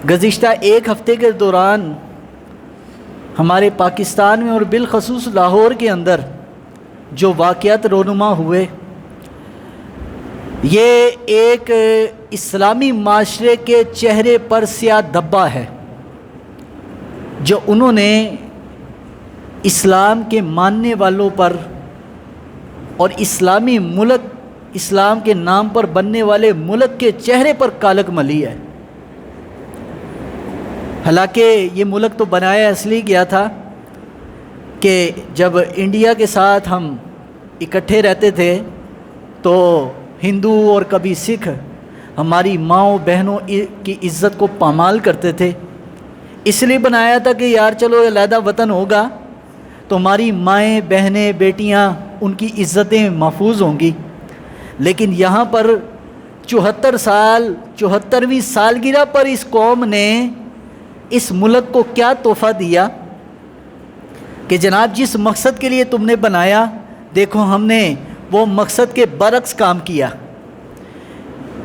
گزشتہ ایک ہفتے کے دوران ہمارے پاکستان میں اور بالخصوص لاہور کے اندر جو واقعات رونما ہوئے، یہ ایک اسلامی معاشرے کے چہرے پر سیاہ دھبا ہے جو انہوں نے اسلام کے ماننے والوں پر اور اسلامی ملک، اسلام کے نام پر بننے والے ملک کے چہرے پر کالک ملی ہے۔ حالانکہ یہ ملک تو بنایا اس لیے گیا تھا کہ جب انڈیا کے ساتھ ہم اکٹھے رہتے تھے تو ہندو اور کبھی سکھ ہماری ماؤں بہنوں کی عزت کو پامال کرتے تھے، اس لیے بنایا تھا کہ یار چلو علیحدہ وطن ہوگا تو ہماری مائیں بہنیں بیٹیاں ان کی عزتیں محفوظ ہوں گی۔ لیکن یہاں پر 74ویں سالگرہ پر اس قوم نے اس ملک کو کیا تحفہ دیا کہ جناب جس مقصد کے لیے تم نے بنایا، دیکھو ہم نے وہ مقصد کے برعکس کام کیا۔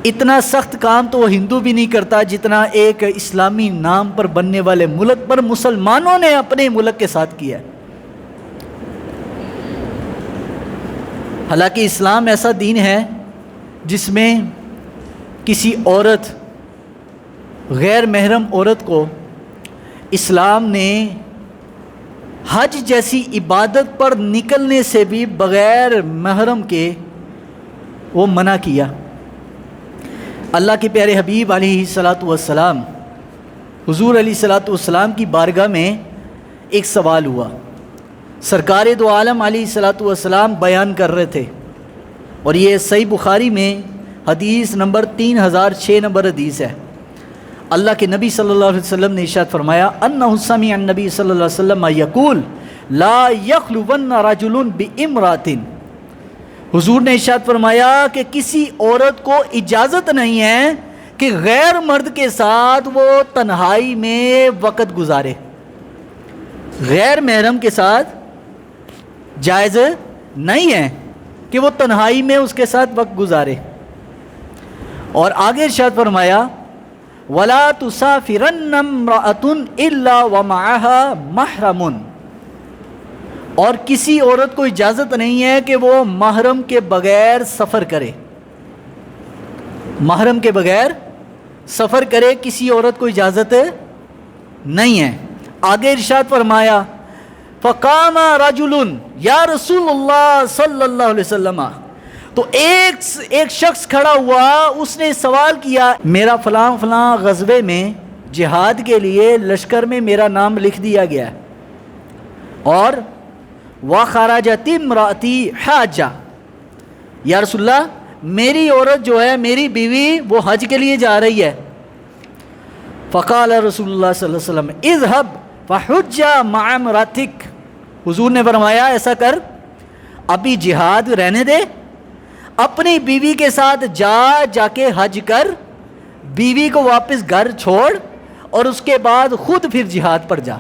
اتنا سخت کام تو وہ ہندو بھی نہیں کرتا جتنا ایک اسلامی نام پر بننے والے ملک پر مسلمانوں نے اپنے ملک کے ساتھ کیا۔ حالانکہ اسلام ایسا دین ہے جس میں کسی عورت، غیر محرم عورت کو اسلام نے حج جیسی عبادت پر نکلنے سے بھی بغیر محرم کے وہ منع کیا۔ اللہ کے پیارے حبیب علیہ الصلاۃ والسلام، حضور علیہ الصلاۃ والسلام کی بارگاہ میں ایک سوال ہوا۔ سرکار دو عالم علیہ الصلاۃ والسلام بیان کر رہے تھے، اور یہ صحیح بخاری میں حدیث نمبر 3006 نمبر حدیث ہے۔ اللہ کے نبی صلی اللہ علیہ وسلم نے ارشاد فرمایا انہ سمع النبی صلی اللہ علیہ وسلم یقول لا یخلون رجل بامرأۃ، حضور نے ارشاد فرمایا کہ کسی عورت کو اجازت نہیں ہے کہ غیر مرد کے ساتھ وہ تنہائی میں وقت گزارے۔ غیر محرم کے ساتھ جائز نہیں ہے کہ وہ تنہائی میں اس کے ساتھ وقت گزارے۔ اور آگے ارشاد فرمایا وَلَا تُسَافِرَنَّ امْرَأَةٌ إِلَّا وَمَعَهَا مَحْرَمٌ، اور کسی عورت کو اجازت نہیں ہے کہ وہ محرم کے بغیر سفر کرے۔ محرم کے بغیر سفر کرے کسی عورت کو اجازت نہیں ہے۔ آگے ارشاد فرمایا فَقَامَ رَجُلٌ یا رسول اللہ صلی اللہ علیہ وسلم، تو ایک شخص کھڑا ہوا، اس نے سوال کیا میرا فلاں فلاں غزوے میں جہاد کے لیے لشکر میں میرا نام لکھ دیا گیا ہے، اور وَخَرَجَتِ امْرَأَتِي حَاجَّةً، یا رسول اللہ میری عورت جو ہے، میری بیوی وہ حج کے لیے جا رہی ہے۔ فقال رسول اللہ صلی اللہ علیہ وسلم اذهب فحج مع امرأتك، حضور نے فرمایا ایسا کر، ابھی جہاد رہنے دے، اپنی بیوی کے ساتھ جا کے حج کر، بیوی کو واپس گھر چھوڑ اور اس کے بعد خود پھر جہاد پر جا۔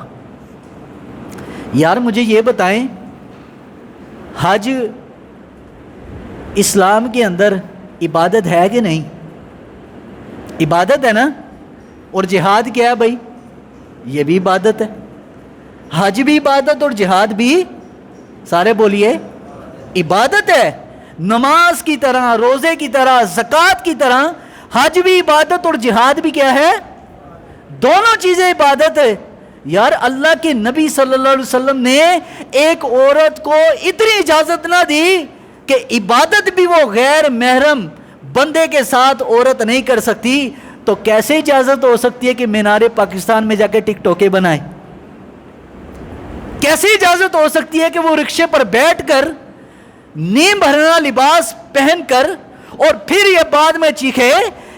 یار مجھے یہ بتائیں، حج اسلام کے اندر عبادت ہے کہ نہیں؟ عبادت ہے نا؟ اور جہاد کیا ہے بھائی؟ یہ بھی عبادت ہے۔ حج بھی عبادت اور جہاد بھی، سارے بولیے، عبادت ہے۔ نماز کی طرح، روزے کی طرح، زکوٰۃ کی طرح حج بھی عبادت اور جہاد بھی کیا ہے؟ دونوں چیزیں عبادت ہے۔ یار اللہ کے نبی صلی اللہ علیہ وسلم نے ایک عورت کو اتنی اجازت نہ دی کہ عبادت بھی وہ غیر محرم بندے کے ساتھ عورت نہیں کر سکتی، تو کیسے اجازت ہو سکتی ہے کہ مینار پاکستان میں جا کے ٹک ٹوکے بنائے؟ کیسے اجازت ہو سکتی ہے کہ وہ رکشے پر بیٹھ کر نیم بھرنا لباس پہن کر اور پھر یہ بعد میں چیخے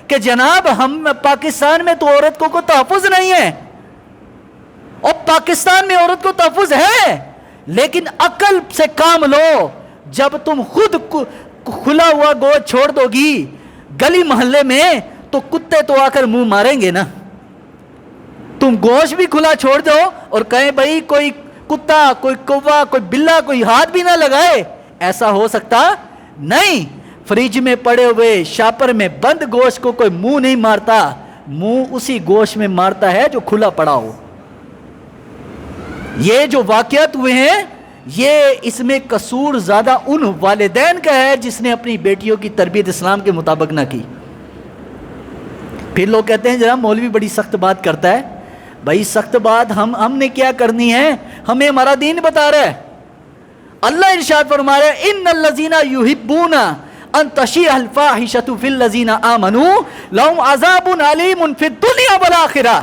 کہ جناب ہم پاکستان میں تو عورت کو کوئی تحفظ نہیں ہے؟ اور پاکستان میں عورت کو تحفظ ہے، لیکن عقل سے کام لو۔ جب تم خود کھلا ہوا گوشت چھوڑ دو گی گلی محلے میں تو کتے تو آ کر منہ ماریں گے نا۔ تم گوشت بھی کھلا چھوڑ دو اور کہیں بھائی کوئی کتا، کوئی کوا، کوئی بلا، کوئی ہاتھ بھی نہ لگائے، ایسا ہو سکتا نہیں۔ فریج میں پڑے ہوئے شاپر میں بند گوشت کو کوئی منہ نہیں مارتا، منہ اسی گوشت میں مارتا ہے جو کھلا پڑا ہو۔ یہ جو واقعات ہوئے ہیں یہ اس میں قصور زیادہ ان والدین کا ہے جس نے اپنی بیٹیوں کی تربیت اسلام کے مطابق نہ کی۔ پھر لوگ کہتے ہیں جناب مولوی بڑی سخت بات کرتا ہے۔ بھائی سخت بات ہم نے کیا کرنی ہے؟ ہمیں ہمارا دین بتا رہا ہے۔ اللہ ارشاد فرما رہا ہے ان الذین یحبون ان تشیع الفاحشۃ فی الذین آمنوا لہم عذاب علیم فی الدنیا والآخرہ۔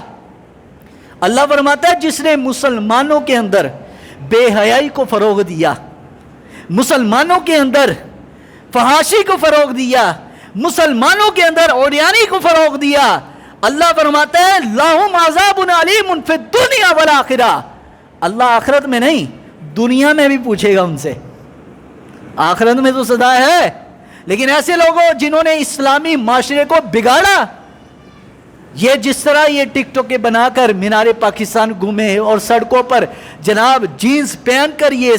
اللہ فرماتا ہے جس نے مسلمانوں کے اندر بے حیائی کو فروغ دیا، مسلمانوں کے اندر فحاشی کو فروغ دیا، مسلمانوں کے اندر عریانی کو فروغ دیا، اللہ فرماتا ہے لہم عذاب علیم فی الدنیا والآخرہ۔ اللہ آخرت میں نہیں دنیا میں بھی پوچھے گا ان سے۔ آخرت میں تو سزا ہے، لیکن ایسے لوگوں جنہوں نے اسلامی معاشرے کو بگاڑا، یہ جس طرح یہ ٹک ٹاک بنا کر مینار پاکستان گھومے اور سڑکوں پر جناب جینز پہن کر، یہ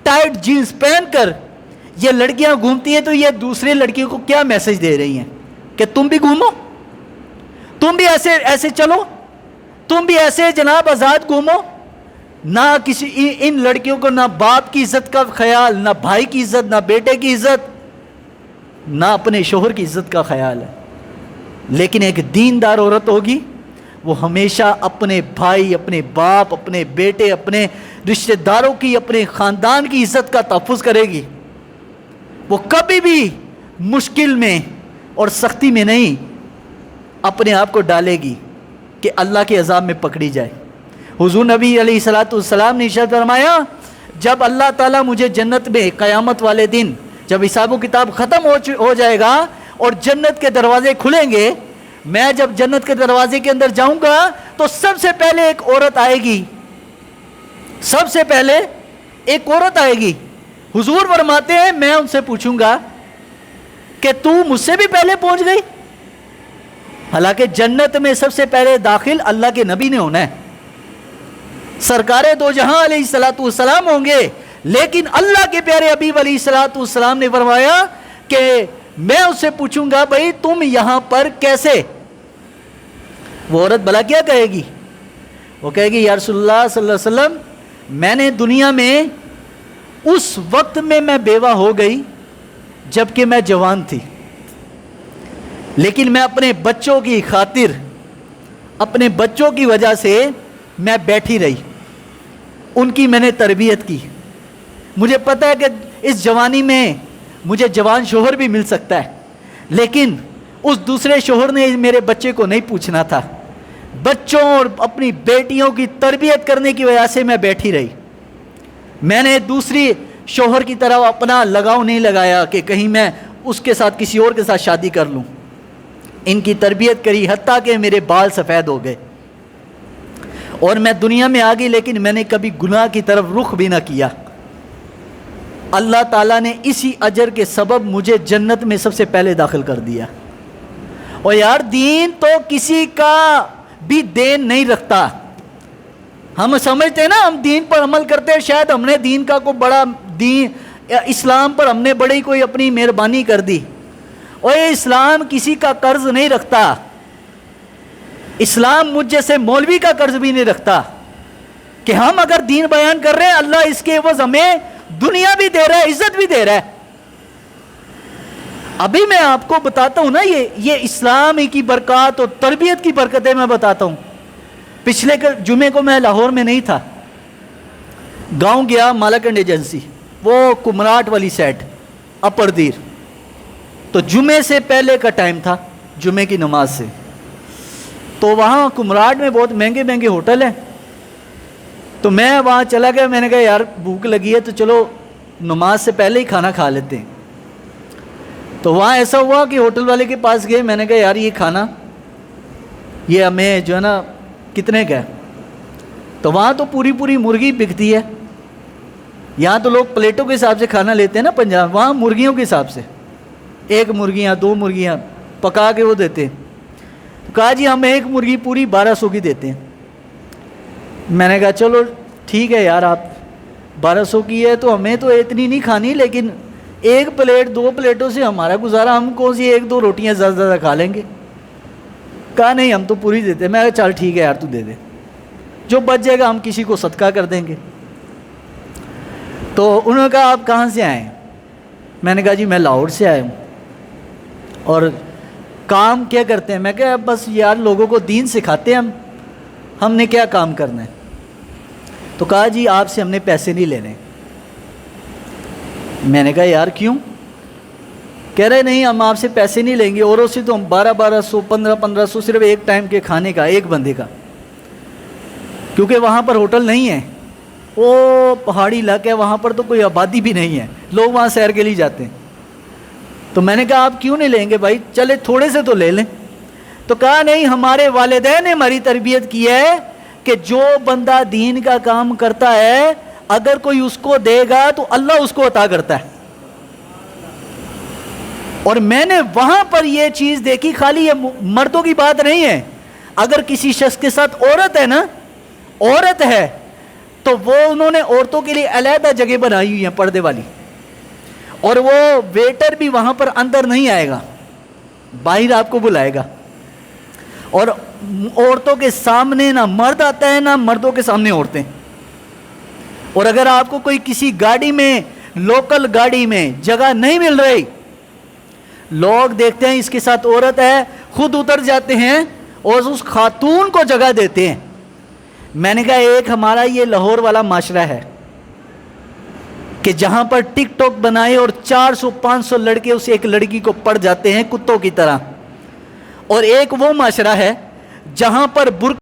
ٹائٹ جینز پہن کر یہ لڑکیاں گھومتی ہیں، تو یہ دوسرے لڑکیوں کو کیا میسج دے رہی ہیں کہ تم بھی گھومو، تم بھی ایسے چلو، تم بھی ایسے جناب آزاد گھومو۔ نہ کسی ان لڑکیوں کو نہ باپ کی عزت کا خیال، نہ بھائی کی عزت، نہ بیٹے کی عزت، نہ اپنے شوہر کی عزت کا خیال ہے۔ لیکن ایک دیندار عورت ہوگی وہ ہمیشہ اپنے بھائی، اپنے باپ، اپنے بیٹے، اپنے رشتہ داروں کی، اپنے خاندان کی عزت کا تحفظ کرے گی۔ وہ کبھی بھی مشکل میں اور سختی میں نہیں اپنے آپ کو ڈالے گی کہ اللہ کے عذاب میں پکڑی جائے۔ حضور نبی علیہ السلام نے ارشاد فرمایا جب اللہ تعالیٰ مجھے جنت میں قیامت والے دن جب حساب و کتاب ختم ہو جائے گا اور جنت کے دروازے کھلیں گے، میں جب جنت کے دروازے کے اندر جاؤں گا تو سب سے پہلے ایک عورت آئے گی، سب سے پہلے ایک عورت آئے گی۔ حضور فرماتے ہیں میں ان سے پوچھوں گا کہ تو مجھ سے بھی پہلے پہنچ گئی؟ حالانکہ جنت میں سب سے پہلے داخل اللہ کے نبی نے ہونا ہے، سرکار دو جہاں علیہ السلام ہوں گے، لیکن اللہ کے پیارے حبیب علیہ السلام نے فرمایا کہ میں اس سے پوچھوں گا بھائی تم یہاں پر کیسے؟ وہ عورت بھلا کیا کہے گی؟ وہ کہے گی یا رسول اللہ صلی اللہ علیہ وسلم میں نے دنیا میں اس وقت میں بیوہ ہو گئی جبکہ میں جوان تھی، لیکن میں اپنے بچوں کی خاطر، اپنے بچوں کی وجہ سے میں بیٹھی رہی، ان کی میں نے تربیت کی۔ مجھے پتہ ہے کہ اس جوانی میں مجھے جوان شوہر بھی مل سکتا ہے، لیکن اس دوسرے شوہر نے میرے بچے کو نہیں پوچھنا تھا، بچوں اور اپنی بیٹیوں کی تربیت کرنے کی وجہ سے میں بیٹھی رہی۔ میں نے دوسری شوہر کی طرح اپنا لگاؤ نہیں لگایا کہ کہیں میں اس کے ساتھ کسی اور کے ساتھ شادی کر لوں، ان کی تربیت کری حتیٰ کہ میرے بال سفید ہو گئے اور میں دنیا میں آ گئی، لیکن میں نے کبھی گناہ کی طرف رخ بھی نہ کیا۔ اللہ تعالیٰ نے اسی اجر کے سبب مجھے جنت میں سب سے پہلے داخل کر دیا۔ اور یار دین تو کسی کا بھی دین نہیں رکھتا۔ ہم سمجھتے ہیں نا ہم دین پر عمل کرتے ہیں، شاید ہم نے دین کا کوئی بڑا دین، اسلام پر ہم نے بڑی کوئی اپنی مہربانی کر دی۔ اور یہ اسلام کسی کا قرض نہیں رکھتا، اسلام مجھ جیسے مولوی کا قرض بھی نہیں رکھتا کہ ہم اگر دین بیان کر رہے ہیں اللہ اس کے عوض ہمیں دنیا بھی دے رہا ہے، عزت بھی دے رہا ہے۔ ابھی میں آپ کو بتاتا ہوں نا یہ اسلام کی برکات اور تربیت کی برکتیں میں بتاتا ہوں۔ پچھلے جمعے کو میں لاہور میں نہیں تھا، گاؤں گیا مالاکنڈ ایجنسی، وہ کمراٹ والی سائڈ اپر دیر، تو جمعے سے پہلے کا ٹائم تھا، جمعے کی نماز سے، تو وہاں کمراٹ میں بہت مہنگے مہنگے ہوٹل ہیں، تو میں وہاں چلا گیا۔ میں نے کہا یار بھوک لگی ہے تو چلو نماز سے پہلے ہی کھانا کھا لیتے ہیں۔ تو وہاں ایسا ہوا کہ ہوٹل والے کے پاس گئے، میں نے کہا یار یہ کھانا یہ ہمیں جو ہے نا کتنے کا ہے؟ تو وہاں تو پوری مرغی بکتی ہے، یہاں تو لوگ پلیٹوں کے حساب سے کھانا لیتے ہیں نا پنجاب، وہاں مرغیوں کے حساب سے، ایک مرغیاں دو مرغیاں پکا کے وہ دیتے ہیں۔ تو کہا جی ہم ایک مرغی پوری 1200 کی دیتے ہیں۔ میں نے کہا چلو ٹھیک ہے یار، آپ 1200 کی ہے تو ہمیں تو اتنی نہیں کھانی، لیکن ایک پلیٹ دو پلیٹوں سے ہمارا گزارا، ہم کون سی ایک دو روٹیاں زیادہ کھا لیں گے۔ کہا نہیں ہم تو پوری دیتے ہیں. میں کہا چل ٹھیک ہے یار تو دے دے, جو بچ جائے گا ہم کسی کو صدقہ کر دیں گے. تو انہوں نے کہا آپ کہاں سے آئے ہیں؟ میں نے کہا جی میں لاہور سے آیا ہوں. اور کام کیا کرتے ہیں؟ میں کہا بس یار لوگوں کو دین سکھاتے ہیں ہم نے کیا کام کرنا ہے. تو کہا جی آپ سے ہم نے پیسے نہیں لینے. میں نے کہا یار کیوں؟ کہہ رہے نہیں ہم آپ سے پیسے نہیں لیں گے, اوروں سے تو ہم 1200 1500 صرف ایک ٹائم کے کھانے کا ایک بندے کا, کیونکہ وہاں پر ہوٹل نہیں ہے, وہ پہاڑی علاقہ ہے, وہاں پر تو کوئی آبادی بھی نہیں ہے, لوگ وہاں سیر کے لیے جاتے ہیں. تو میں نے کہا آپ کیوں نہیں لیں گے بھائی, چلے تھوڑے سے تو لے لیں. تو کہا نہیں ہمارے والدین نے ہماری تربیت کی ہے کہ جو بندہ دین کا کام کرتا ہے اگر کوئی اس کو دے گا تو اللہ اس کو عطا کرتا ہے. اور میں نے وہاں پر یہ چیز دیکھی, خالی یہ مردوں کی بات نہیں ہے, اگر کسی شخص کے ساتھ عورت ہے نا, عورت ہے تو وہ انہوں نے عورتوں کے لیے علیحدہ جگہ بنائی ہوئی ہیں پردے والی, اور وہ ویٹر بھی وہاں پر اندر نہیں آئے گا, باہر آپ کو بلائے گا. اور عورتوں کے سامنے نہ مرد آتا ہے نہ مردوں کے سامنے عورتیں. اور اگر آپ کو کوئی کسی گاڑی میں, لوکل گاڑی میں جگہ نہیں مل رہی, لوگ دیکھتے ہیں اس کے ساتھ عورت ہے, خود اتر جاتے ہیں اور اس خاتون کو جگہ دیتے ہیں. میں نے کہا ایک ہمارا یہ لاہور والا معاشرہ ہے کہ جہاں پر ٹک ٹاک بنائے اور 400-500 لڑکے اس ایک لڑکی کو پڑ جاتے ہیں کتوں کی طرح, اور ایک وہ معاشرہ ہے جہاں پر